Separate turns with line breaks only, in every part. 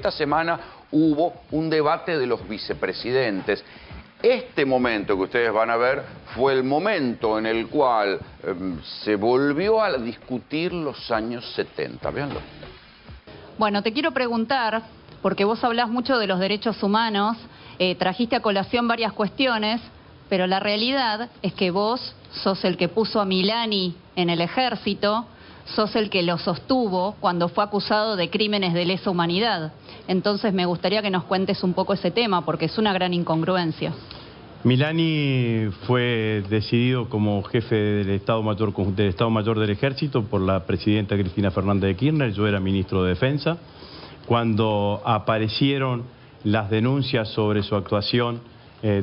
esta semana hubo un debate de los vicepresidentes. Este momento que ustedes van a ver fue el momento en el cual se volvió a discutir los años 70. Véanlo.
Bueno, te quiero preguntar, porque vos hablás mucho de los derechos humanos, trajiste a colación varias cuestiones, pero la realidad es que vos sos el que puso a Milani en el ejército, sos el que lo sostuvo cuando fue acusado de crímenes de lesa humanidad. Entonces me gustaría que nos cuentes un poco ese tema, porque es una gran incongruencia.
Milani fue decidido como jefe del Estado Mayor del Ejército por la presidenta Cristina Fernández de Kirchner. Yo era ministro de Defensa. Cuando aparecieron las denuncias sobre su actuación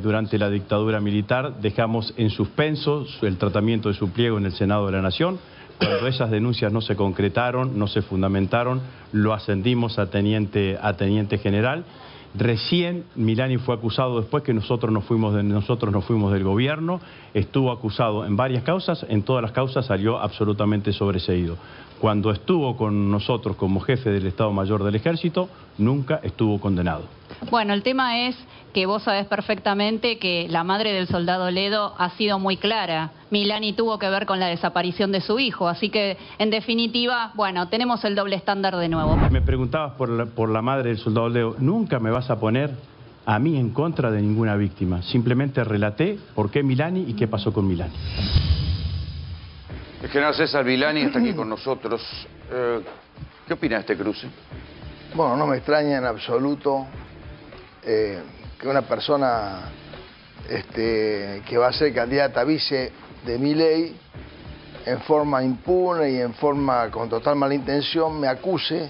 durante la dictadura militar, dejamos en suspenso el tratamiento de su pliego en el Senado de la Nación. Cuando esas denuncias no se concretaron, no se fundamentaron, lo ascendimos a teniente general. Recién Milani fue acusado después que nosotros nos fuimos del gobierno. Estuvo acusado en varias causas, en todas las causas salió absolutamente sobreseído. Cuando estuvo con nosotros como jefe del Estado Mayor del Ejército, nunca estuvo condenado.
Bueno, el tema es que vos sabés perfectamente que la madre del soldado Ledo ha sido muy clara. Milani tuvo que ver con la desaparición de su hijo, así que, en definitiva, bueno, tenemos el doble estándar de nuevo.
Me preguntabas por la madre del soldado Ledo. Nunca me vas a poner a mí en contra de ninguna víctima. Simplemente relaté por qué Milani y qué pasó con Milani.
El general César Villani está aquí con nosotros. ¿Qué opina de este cruce?
Bueno, no me extraña en absoluto que una persona que va a ser candidata a vice de Milei, en forma impune y en forma con total mala intención, me acuse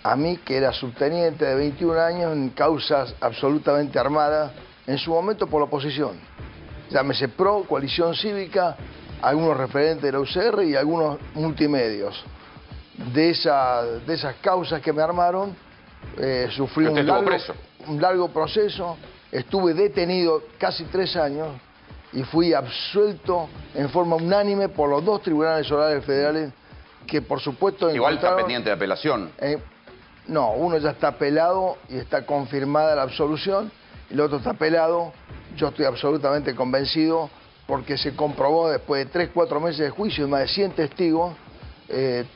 a mí, que era subteniente de 21 años en causas absolutamente armadas, en su momento por la oposición. Llámese PRO, Coalición Cívica, algunos referentes de la UCR y algunos multimedios. De esas causas que me armaron, sufrí un largo proceso, estuve detenido casi 3 años y fui absuelto en forma unánime por los 2 tribunales orales federales que, por supuesto,
igual está pendiente de apelación.
No, uno ya está apelado y está confirmada la absolución, y el otro está apelado. Yo estoy absolutamente convencido porque se comprobó después de 3 o 4 meses de juicio y más de 100 testigos,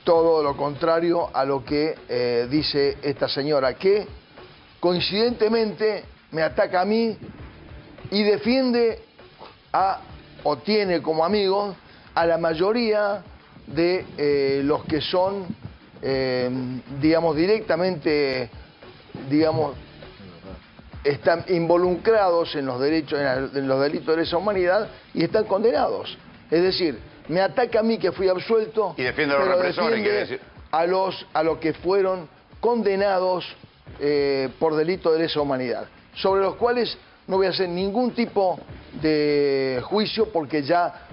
todo lo contrario a lo que dice esta señora, que coincidentemente me ataca a mí y defiende o tiene como amigos a la mayoría de los que son, digamos, directamente, digamos, están involucrados en los delitos de lesa humanidad y están condenados. Es decir, me ataca a mí, que fui absuelto,
y defiende a los represores, quiere decir,
a los que fueron condenados por delito de lesa humanidad, sobre los cuales no voy a hacer ningún tipo de juicio porque ya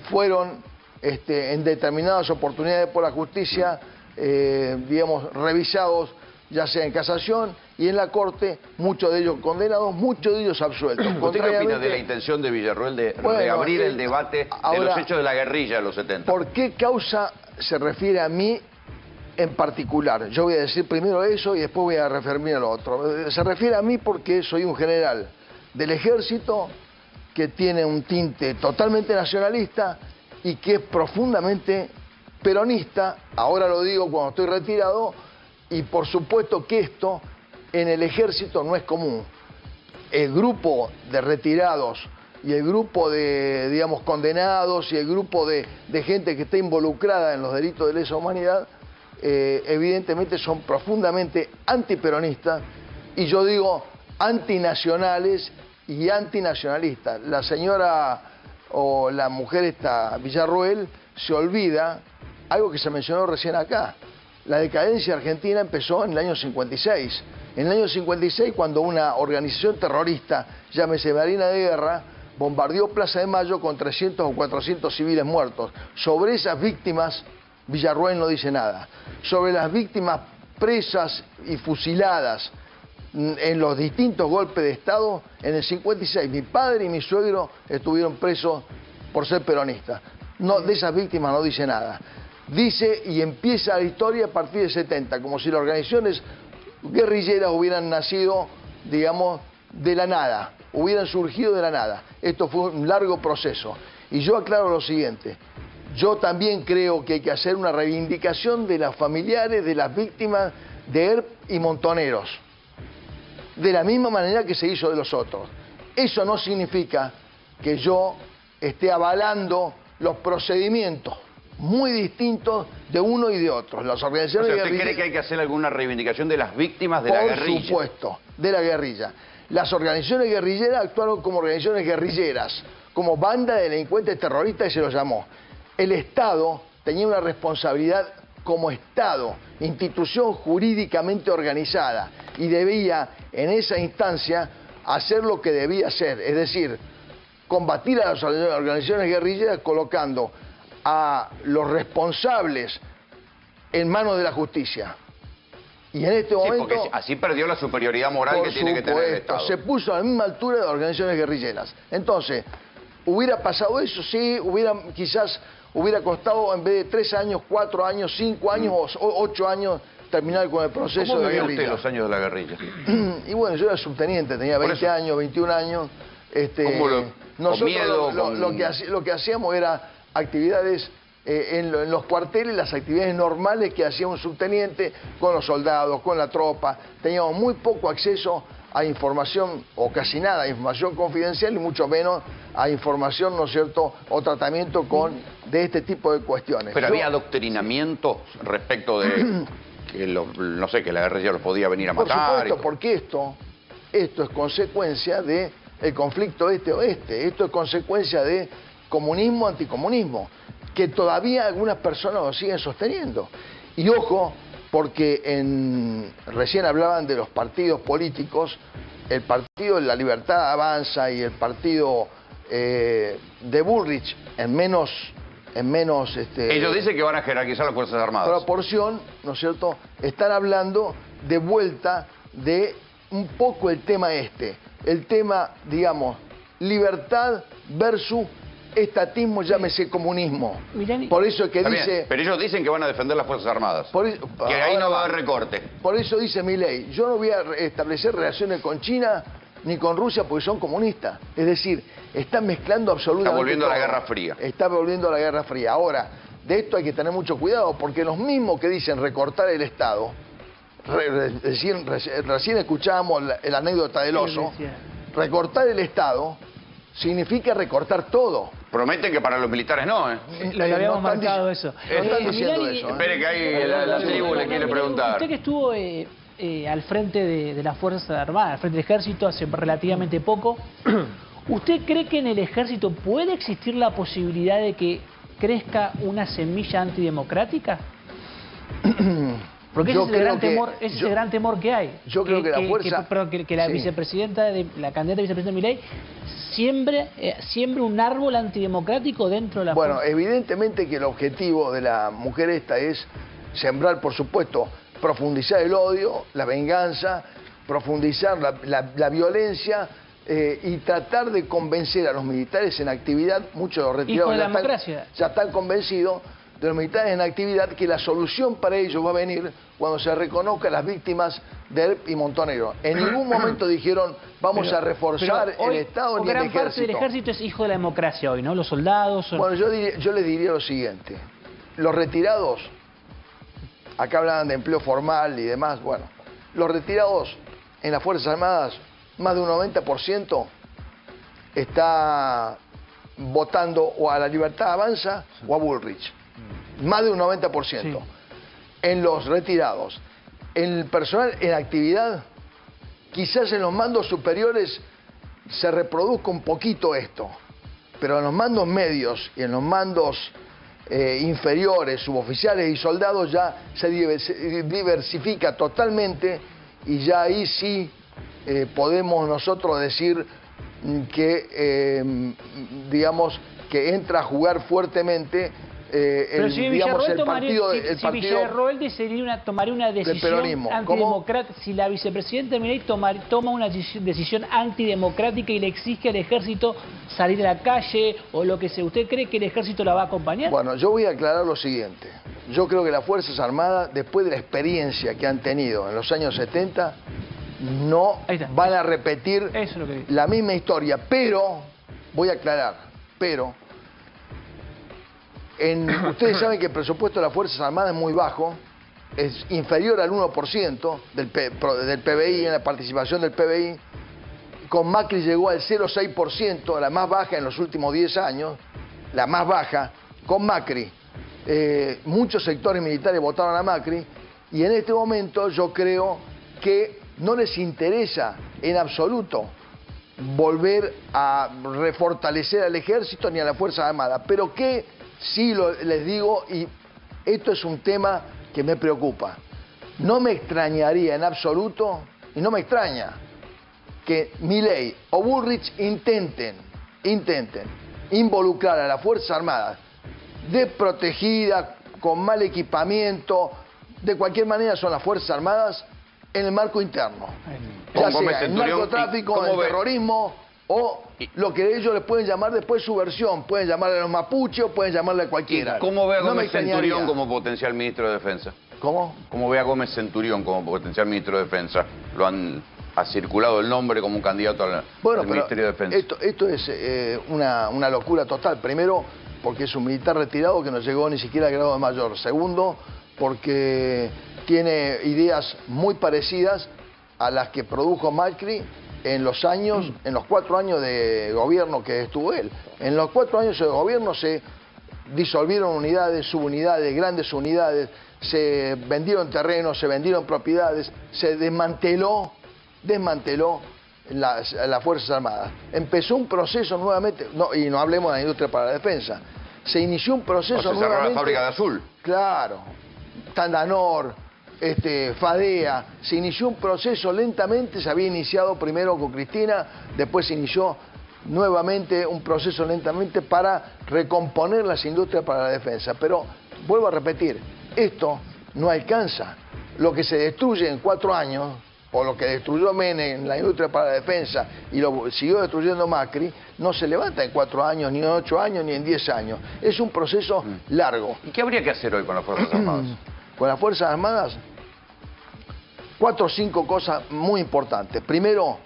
fueron en determinadas oportunidades por la justicia, digamos, revisados, ya sea en casación y en la Corte, muchos de ellos condenados, muchos de ellos absueltos.
¿Usted qué opina de la intención de Villarroel de reabrir el debate de los hechos de la guerrilla de los 70?
¿Por qué causa se refiere a mí en particular? Yo voy a decir primero eso y después voy a referirme a lo otro. Se refiere a mí porque soy un general del ejército que tiene un tinte totalmente nacionalista y que es profundamente peronista. Ahora lo digo cuando estoy retirado, y por supuesto que esto en el ejército no es común. El grupo de retirados y el grupo de, digamos, condenados y el grupo de gente que está involucrada en los delitos de lesa humanidad, evidentemente son profundamente antiperonistas, y yo digo antinacionales y antinacionalistas. La señora o la mujer esta Villarroel se olvida algo que se mencionó recién acá. La decadencia argentina empezó en el año 56. En el año 56, cuando una organización terrorista, llámese Marina de Guerra, bombardeó Plaza de Mayo con 300 o 400 civiles muertos. Sobre esas víctimas, Villarroel no dice nada. Sobre las víctimas presas y fusiladas en los distintos golpes de Estado, en el 56, mi padre y mi suegro estuvieron presos por ser peronistas. No, de esas víctimas no dice nada. Dice y empieza la historia a partir del 70, como si las organizaciones guerrilleras hubieran nacido, digamos, de la nada, hubieran surgido de la nada. Esto fue un largo proceso. Y yo aclaro lo siguiente, yo también creo que hay que hacer una reivindicación de las familiares, de las víctimas de ERP y Montoneros, de la misma manera que se hizo de los otros. Eso no significa que yo esté avalando los procedimientos muy distintos de uno y de otros. Las organizaciones
¿Usted
guerrilleras...
cree que hay que hacer alguna reivindicación de las víctimas de la guerrilla?
Por supuesto, de la guerrilla. Las organizaciones guerrilleras actuaron como organizaciones guerrilleras, como banda de delincuentes terroristas, y se los llamó. El Estado tenía una responsabilidad como Estado, institución jurídicamente organizada, y debía, en esa instancia, hacer lo que debía hacer, es decir, combatir a las organizaciones guerrilleras colocando a los responsables en manos de la justicia. Y en este momento...
Sí, porque así perdió la superioridad moral que tiene que tener el Estado.
Se puso a la misma altura de las organizaciones guerrilleras. Entonces, ¿hubiera pasado eso? Sí, quizás hubiera costado, en vez de 3 años, 4 años, 5 años o 8 años, terminar con el proceso de la guerrilla.
¿Cómo vivió usted los años de la guerrilla?
Y bueno, yo era subteniente, tenía 20 años, 21 años. Nosotros lo que hacíamos era actividades en los cuarteles, las actividades normales que hacía un subteniente con los soldados, con la tropa. Teníamos muy poco acceso a información, o casi nada, a información confidencial y mucho menos a información, ¿no es cierto?, o tratamiento de este tipo de cuestiones.
Pero había adoctrinamiento respecto de que, no sé, que la guerrilla los podía venir a matar.
Por supuesto, porque esto es consecuencia del conflicto este-oeste. Esto es consecuencia de comunismo, anticomunismo, que todavía algunas personas lo siguen sosteniendo. Y ojo, porque recién hablaban de los partidos políticos, el partido de la Libertad Avanza y el partido de Bullrich en menos
ellos dicen que van a jerarquizar las Fuerzas Armadas.
Proporción, ¿no es cierto? Están hablando de vuelta de un poco el tema el tema, digamos, libertad versus estatismo, llámese comunismo. Por eso es que dice...
Pero ellos dicen que van a defender las Fuerzas Armadas. Que ahí no va a haber recorte.
Por eso dice Milei, yo no voy a establecer relaciones con China ni con Rusia porque son comunistas. Es decir, están mezclando absolutamente
Está volviendo
todo.
a la Guerra Fría.
Está volviendo a la Guerra Fría. Ahora, de esto hay que tener mucho cuidado porque los mismos que dicen recortar el Estado, recién escuchábamos la anécdota del oso, recortar el Estado significa recortar todo.
Prometen que para los militares no, ¿eh?
Lo habíamos marcado eso.
No están diciendo eso.
Espere que ahí la tribu le quiere preguntar.
Usted que estuvo al frente de las Fuerzas Armadas, al frente del Ejército hace relativamente poco, ¿usted cree que en el Ejército puede existir la posibilidad de que crezca una semilla antidemocrática? Porque ese es el gran temor que hay.
Yo creo que la fuerza...
Que la vicepresidenta, la candidata vicepresidenta Milei, siembre un árbol antidemocrático dentro de la fuerza.
Bueno, evidentemente que el objetivo de la mujer esta es sembrar, por supuesto, profundizar el odio, la venganza, profundizar la violencia y tratar de convencer a los militares en actividad, muchos de los retirados ya están convencidos de los militares en actividad que la solución para ellos va a venir cuando se reconozca a las víctimas de ERP y Montonero. En ningún momento dijeron vamos a reforzar el Estado ni el Ejército.
Gran parte del Ejército es hijo de la democracia hoy, ¿no? Los soldados...
Bueno, yo les diría lo siguiente. Los retirados, acá hablaban de empleo formal y demás, bueno, los retirados en las Fuerzas Armadas, más de un 90% está votando o a la Libertad Avanza o a Bullrich. Más de un 90%. Sí. En los retirados. En el personal en actividad, quizás en los mandos superiores se reproduzca un poquito esto, pero en los mandos medios y en los mandos inferiores, suboficiales y soldados ya se diversifica totalmente y ya ahí sí podemos nosotros decir que, digamos, que entra a jugar fuertemente
pero si Villarroel tomaría una decisión antidemocrática, si la vicepresidenta Milei toma una decisión antidemocrática y le exige al Ejército salir a la calle o lo que sea, ¿usted cree que el Ejército la va a acompañar?
Bueno, yo voy a aclarar lo siguiente. yo creo que las Fuerzas Armadas, después de la experiencia que han tenido en los años 70, no van a repetir
Eso es lo que digo.
la misma historia. Pero, voy a aclarar, pero, ustedes saben que el presupuesto de las Fuerzas Armadas es muy bajo, es inferior al 1% del PBI, en la participación del PBI. Con Macri llegó al 0,6%, la más baja en los últimos 10 años, la más baja, con Macri. Muchos sectores militares votaron a Macri y en este momento yo creo que no les interesa en absoluto volver a refortalecer al ejército ni a las Fuerzas Armadas, pero que sí les digo, y esto es un tema que me preocupa, no me extrañaría en absoluto, y no me extraña, que Milei o Bullrich intenten involucrar a las Fuerzas Armadas desprotegidas, con mal equipamiento, de cualquier manera son las Fuerzas Armadas en el marco interno. Ya sea en narcotráfico, en terrorismo o lo que ellos les pueden llamar después subversión. Pueden llamarle a los mapuches o pueden llamarle a cualquiera.
¿Cómo ve a Gómez Centurión como potencial ministro de Defensa?
¿Cómo?
¿Cómo ve a Gómez Centurión como potencial ministro de Defensa? Ha circulado el nombre como un candidato al Ministerio de Defensa.
Esto es una locura total. Primero, porque es un militar retirado que no llegó ni siquiera al grado de mayor. Segundo, porque tiene ideas muy parecidas a las que produjo Macri en los 4 años de gobierno que estuvo él. En los 4 años de gobierno se disolvieron unidades, subunidades, grandes unidades, se vendieron terrenos, se vendieron propiedades, se desmanteló las Fuerzas Armadas. Empezó un proceso nuevamente, y no hablemos de la industria para la defensa, se inició un proceso nuevamente.
Se cerró la fábrica de Azul.
Claro, Tandanor, Fadea, se inició un proceso lentamente, se había iniciado primero con Cristina, después se inició nuevamente un proceso lentamente para recomponer las industrias para la defensa. Pero, vuelvo a repetir, esto no alcanza. Lo que se destruye en 4 años, o lo que destruyó Menem en la industria para la defensa y lo siguió destruyendo Macri, no se levanta en 4 años, ni en 8 años, ni en 10 años. Es un proceso largo.
¿Y qué habría que hacer hoy con las Fuerzas Armadas?
Con las Fuerzas Armadas, 4 o 5 cosas muy importantes. Primero,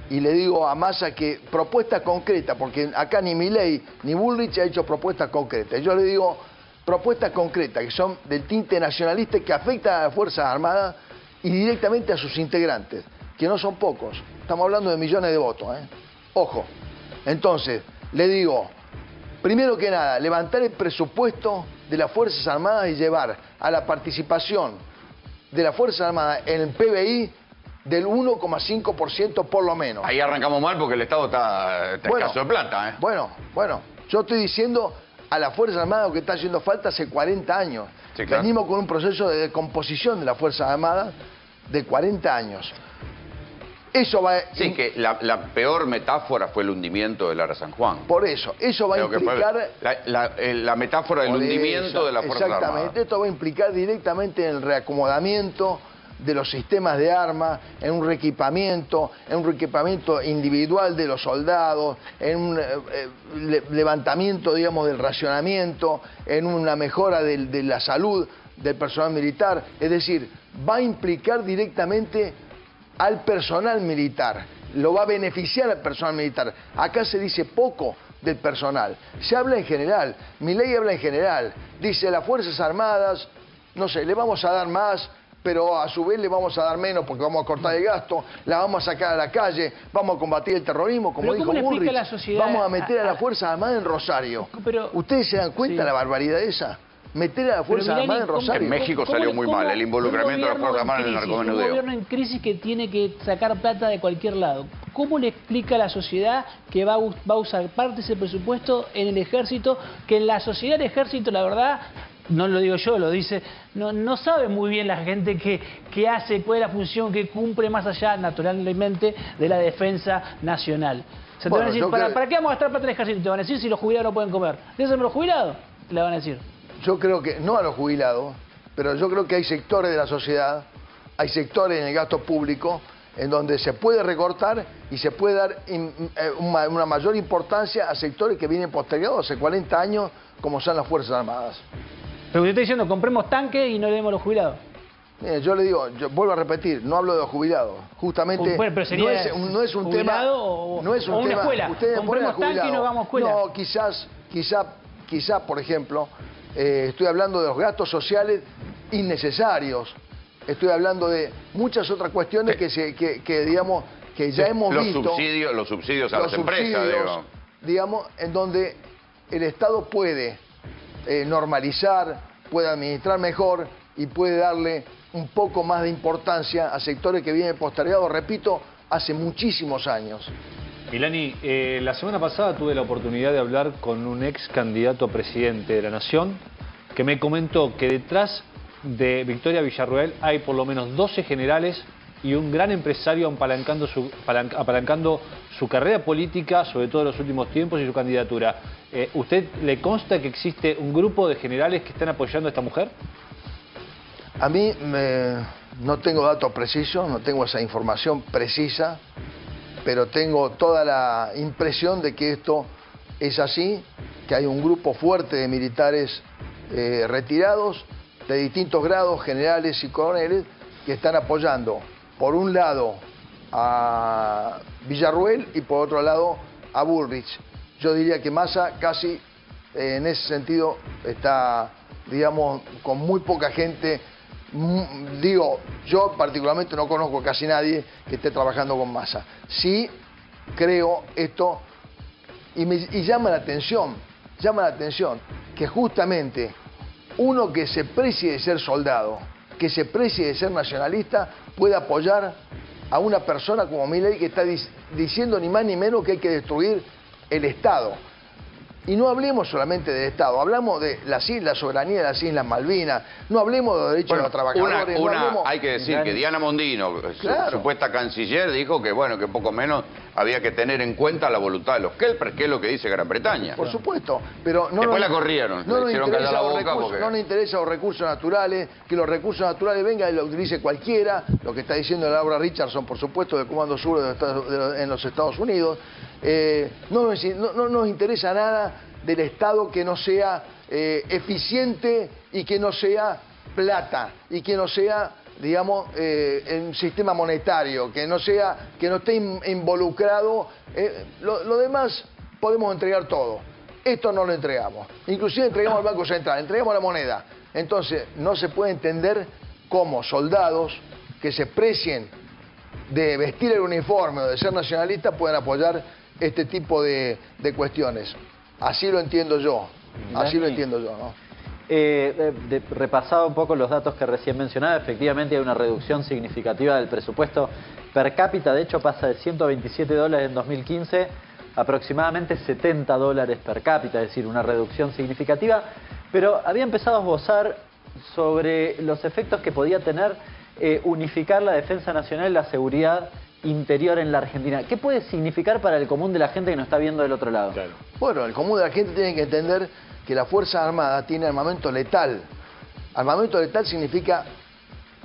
y le digo a Massa que propuestas concretas, porque acá ni Milei ni Bullrich ha hecho propuestas concretas. Yo le digo propuestas concretas que son del tinte nacionalista que afectan a las Fuerzas Armadas y directamente a sus integrantes, que no son pocos. Estamos hablando de millones de votos, ¿eh? Ojo. Entonces, le digo, primero que nada, levantar el presupuesto de las Fuerzas Armadas y llevar a la participación de las Fuerzas Armadas en el PBI del 1,5% por lo menos.
Ahí arrancamos mal porque el Estado está escaso de plata, ¿eh?
Bueno, yo estoy diciendo a las Fuerzas Armadas lo que está haciendo falta hace 40 años. Sí, claro. Venimos con un proceso de descomposición de las Fuerzas Armadas de 40 años. Eso va...
Sí, que la peor metáfora fue el hundimiento del Ara San Juan.
Por eso va a implicar...
La metáfora del hundimiento de las Fuerzas Armadas.
Exactamente, esto va a implicar directamente en el reacomodamiento de los sistemas de armas, en un reequipamiento individual de los soldados, en un levantamiento, digamos, del racionamiento, en una mejora de la salud del personal militar. Es decir, va a implicar directamente al personal militar, lo va a beneficiar al personal militar. Acá se dice poco del personal, se habla en general, Milei habla en general, dice las Fuerzas Armadas, no sé, le vamos a dar más, pero a su vez le vamos a dar menos porque vamos a cortar el gasto, la vamos a sacar a la calle, vamos a combatir el terrorismo, como dijo Bullrich, vamos a meter a las Fuerzas Armadas en Rosario. ¿Ustedes se dan cuenta de la barbaridad esa? Meter a las Fuerzas Armadas en Rosario.
En México salió muy mal el involucramiento de las Fuerzas Armadas en el narcomenudeo.
Un gobierno en crisis que tiene que sacar plata de cualquier lado. ¿Cómo le explica a la sociedad que va a usar parte de ese presupuesto en el ejército? Que en la sociedad del ejército, la verdad, no lo digo yo, lo dice, no sabe muy bien la gente qué hace, cuál es la función que cumple más allá, naturalmente, de la defensa nacional. O sea, te van a decir, ¿para qué vamos a gastar plata en el ejército? Te van a decir si los jubilados no pueden comer. ¿Déjenme los jubilados? Te la van a decir.
Yo creo que, no a los jubilados, pero yo creo que hay sectores de la sociedad, hay sectores en el gasto público en donde se puede recortar y se puede dar una mayor importancia a sectores que vienen postergados hace 40 años, como son las Fuerzas Armadas.
Pero usted está diciendo, compremos tanques y no le demos a los jubilados.
Yo le digo, yo vuelvo a repetir, no hablo de los jubilados. Justamente
Bueno, pero sería
no es un tema. No es un
o una
tema.
escuela.
Ustedes
Compremos
ponen a
tanque y no hagamos escuela.
No, quizás, por ejemplo, estoy hablando de los gastos sociales innecesarios. Estoy hablando de muchas otras cuestiones que digamos, que ya hemos visto.
Los subsidios a las empresas,
digamos, en donde el Estado puede normalizar, puede administrar mejor y puede darle un poco más de importancia a sectores que vienen postergados, repito, hace muchísimos años.
Milani, la semana pasada tuve la oportunidad de hablar con un ex candidato a presidente de la Nación que me comentó que detrás de Victoria Villarruel hay por lo menos 12 generales y un gran empresario apalancando su carrera política, sobre todo en los últimos tiempos, y su candidatura. ¿Usted le consta que existe un grupo de generales que están apoyando a esta mujer?
A mí no tengo datos precisos, no tengo esa información precisa, pero tengo toda la impresión de que esto es así, que hay un grupo fuerte de militares retirados de distintos grados, generales y coroneles, que están apoyando, por un lado, a Villarruel y por otro lado a Bullrich. Yo diría que Massa casi en ese sentido está, digamos, con muy poca gente. Digo, yo particularmente no conozco casi nadie que esté trabajando con Massa. Sí creo esto y llama la atención que justamente uno que se precie de ser soldado, que se precie de ser nacionalista, puede apoyar a una persona como Milei que está diciendo ni más ni menos que hay que destruir el Estado. Y no hablemos solamente del Estado, hablamos de las islas, soberanía de las Islas Malvinas, no hablemos de los derechos de los trabajadores.
Hay que decir que Diana Mondino, supuesta canciller, dijo que bueno, que poco menos había que tener en cuenta la voluntad de los Kelpers, que es lo que dice Gran Bretaña.
Por supuesto, pero no
después la corrieron, le hicieron callar la boca porque...
No nos interesan los recursos naturales, que los recursos naturales vengan y lo utilice cualquiera, lo que está diciendo Laura Richardson, por supuesto, del Comando Sur en los Estados Unidos. No nos interesa nada del Estado que no sea eficiente y que no sea plata y que no sea, digamos, en sistema monetario, que no esté involucrado. Lo demás podemos entregar todo. Esto no lo entregamos. Inclusive entregamos al Banco Central, entregamos la moneda. Entonces no se puede entender cómo soldados que se precien de vestir el uniforme o de ser nacionalistas pueden apoyar este tipo de cuestiones. Así lo entiendo yo, ¿no?
Repasaba un poco los datos que recién mencionaba, efectivamente hay una reducción significativa del presupuesto per cápita, de hecho pasa de $127 en 2015 a aproximadamente $70 per cápita, es decir, una reducción significativa, pero había empezado a esbozar sobre los efectos que podía tener unificar la defensa nacional y la seguridad interior en la Argentina. ¿Qué puede significar para el común de la gente que nos está viendo del otro lado?
Claro.
Bueno, el común de la gente tiene que entender que la Fuerza Armada tiene armamento letal. Armamento letal significa,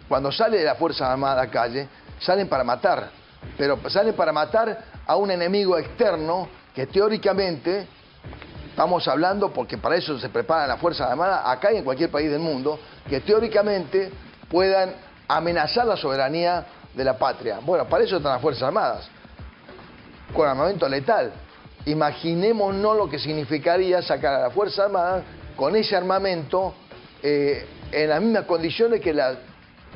cuando sale de la Fuerza Armada a la calle, salen para matar. Pero salen para matar a un enemigo externo que teóricamente, estamos hablando, porque para eso se preparan las Fuerzas Armadas, acá y en cualquier país del mundo, que teóricamente puedan amenazar la soberanía de la patria. Bueno, para eso están las Fuerzas Armadas, con armamento letal. Imaginémonos lo que significaría sacar a las Fuerzas Armadas con ese armamento en las mismas condiciones que la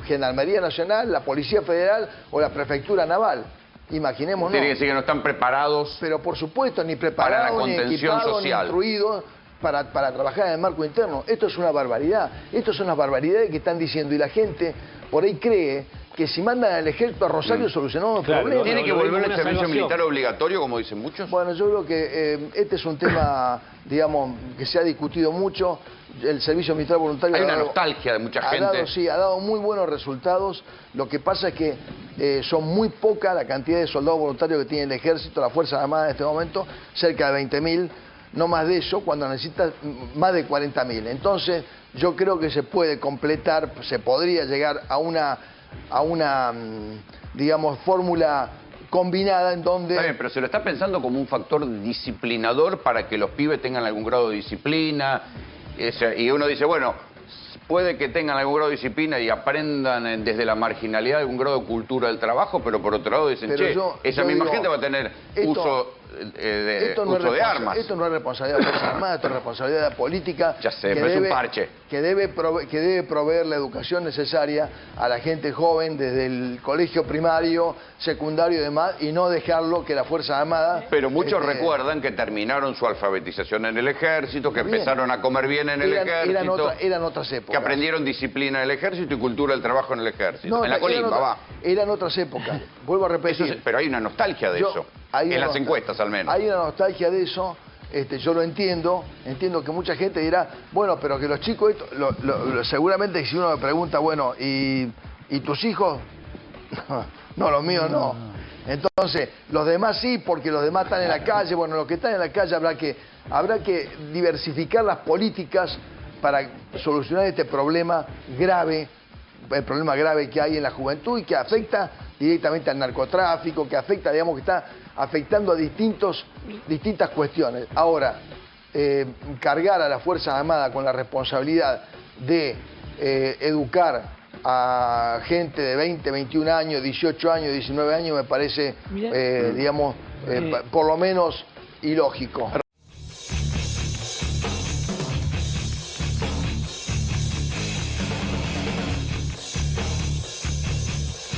Gendarmería Nacional, la Policía Federal o la Prefectura Naval. Imaginémonos.
Tiene que decir que no están preparados.
Pero por supuesto, ni preparados, ni equipados, ni instruidos para trabajar en el marco interno. Esto es una barbaridad. Estas son las barbaridades que están diciendo y la gente por ahí cree que si mandan al ejército a Rosario solucionamos el problema.
¿Tiene que volver el servicio militar obligatorio, como dicen muchos?
Bueno, yo creo que este es un tema, digamos, que se ha discutido mucho. El servicio militar voluntario
hay una nostalgia de mucha gente.
Sí, ha dado muy buenos resultados. Lo que pasa es que son muy poca la cantidad de soldados voluntarios que tiene el ejército, la Fuerza Armada en este momento, cerca de 20.000, no más de eso, cuando necesita más de 40.000. Entonces, yo creo que se puede completar, se podría llegar a una digamos, fórmula combinada en donde...
Está bien, pero se lo está pensando como un factor disciplinador para que los pibes tengan algún grado de disciplina. Y uno dice, bueno, puede que tengan algún grado de disciplina y aprendan desde la marginalidad algún grado de cultura del trabajo, pero por otro lado dicen,
Pero
che, esa misma gente va a tener uso de armas.
Esto no es responsabilidad de las Fuerzas Armadas, esto es responsabilidad política.
Ya sé, pero es un parche.
Que debe proveer la educación necesaria a la gente joven desde el colegio primario, secundario y demás, y no dejarlo que las Fuerzas Armadas...
Pero muchos recuerdan que terminaron su alfabetización en el ejército, que empezaron a comer bien en el ejército.
Eran otras épocas.
Que aprendieron disciplina en el ejército y cultura del trabajo en el ejército. En la colimba, va.
Eran otras épocas. Vuelvo a repetir.
Pero hay una nostalgia de eso. En las encuestas, al menos.
Hay una nostalgia de eso. Yo lo entiendo que mucha gente dirá, bueno, pero que los chicos, seguramente si uno me pregunta, bueno, ¿y tus hijos? No, los míos no. Entonces, los demás sí, porque los demás están en la calle. Bueno, los que están en la calle habrá que diversificar las políticas para solucionar este problema grave, el problema grave que hay en la juventud y que afecta directamente al narcotráfico, que afecta, digamos, que está afectando a distintas cuestiones. Ahora, cargar a las Fuerzas Armadas con la responsabilidad de educar a gente de 20, 21 años, 18 años, 19 años, me parece, digamos, por lo menos ilógico.